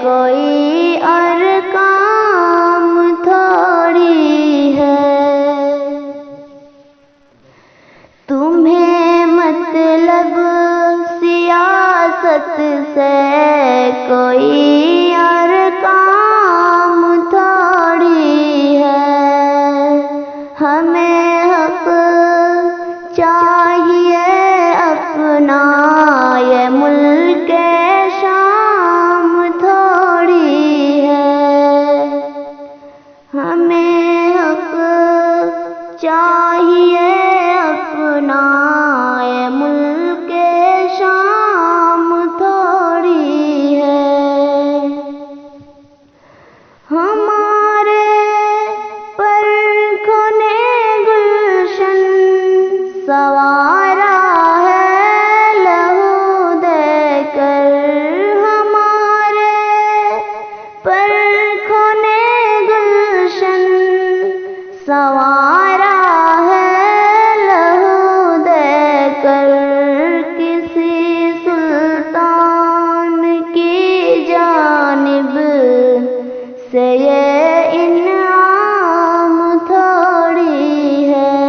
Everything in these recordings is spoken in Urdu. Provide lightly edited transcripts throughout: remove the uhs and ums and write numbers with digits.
کوئی اور کام تھوڑی ہے، تمہیں مطلب سیاست سے کوئی اور کام تھوڑی ہے، ہمیں حق چاہیے اپنا، یہ ملک شام تھوڑی ہے، ہمیں حق چاہیے اپنا، یہ ملک شام تھوڑی ہے، ہمارے پرکھوں نے گلشن سنوارا ہے لہو دے کر، ہمارے پرکھوں نے گلشن سنوارا ہے لہو دے کر، کسی سلطان کی جانب سے یہ انعام تھوڑی ہے،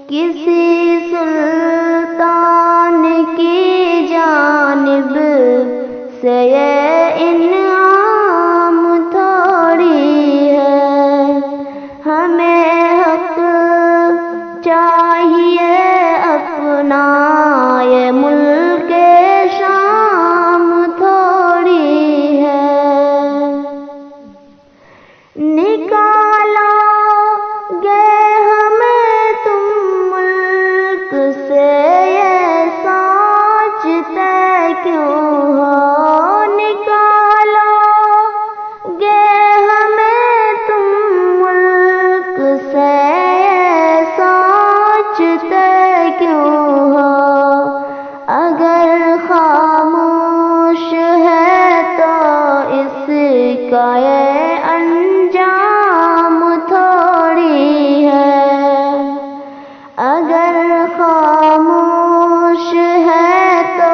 کسی سلطان کی جانب سے یہ انعام تھوڑی ہے، ہمیں حق چاہیے اپنا، یہ ملک شام تھوڑی ہے، نکالا گے ہمیں تم ملک سے، یہ سوچتے کیوں ہو، نکالا گے ہمیں تم ملک سے، یہ سوچتے کیوں ہو، اگر خاموش ہے تو اس کا یہ انجام تھوڑی ہے، اگر خاموش ہے تو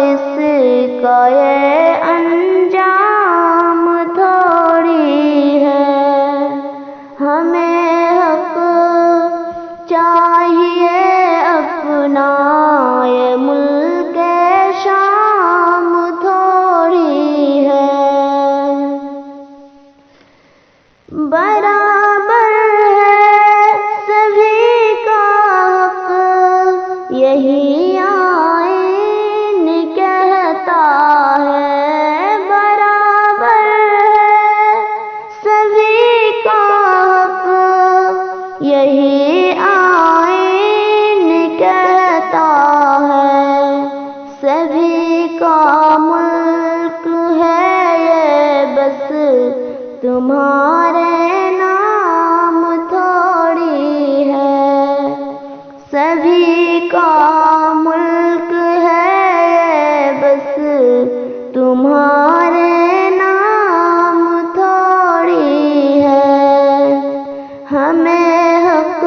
اس کا یہ انجام تھوڑی ہے، ہمیں حق چاہیے اپنا، یہ ملک شام تھوڑی ہے، برابر ہے سبھی کا حق، یہی آئین کہتا ہے، برابر ہے سبھی کا حق، یہی آئین کہتا ہے، سبھی کا ملک ہے یہ بس تمہارے نام تھوڑی ہے، سبھی کا ملک ہے یہ بس تمہارے نام تھوڑی ہے، ہمیں حق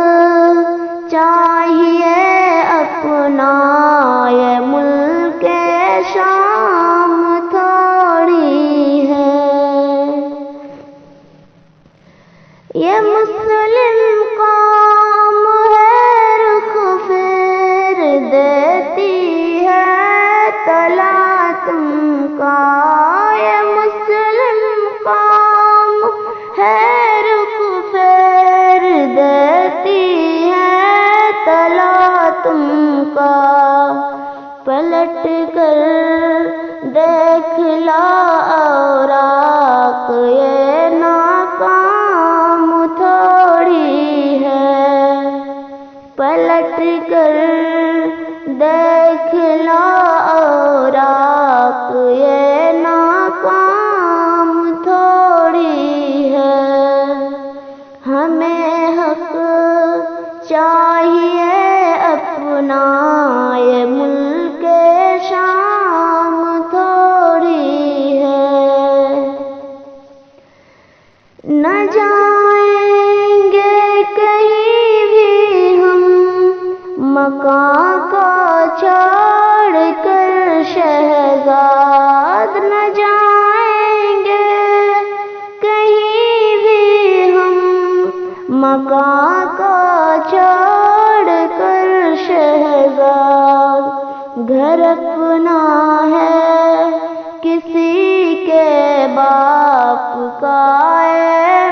چاہیے اپنا، یہ ملک شام تھوڑی ہے، یہ مسلم قوم ہے رخ پھر دیتی ہے تلا تم کا، یہ مسلم قوم ہے رخ پھر دیتی ہے تلا تم کا، پلٹ کر دیکھ لا اوراق، یہ ناکام تھوڑی ہے، پلٹ کر دیکھ لا اوراق، یہ ناکام تھوڑی ہے، ہمیں حق چاہیے اپنا، یہ ملک شام تھوڑی ہے، نہ جائیں گے کہیں بھی ہم مکان کو چھوڑ کر شہزاد، نہ جائیں مکان کو چھوڑ کر شہزاد گھر اپنا ہے کسی کے باپ کا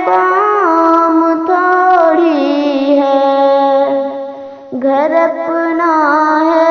بام تھوڑی ہے گھر اپنا ہے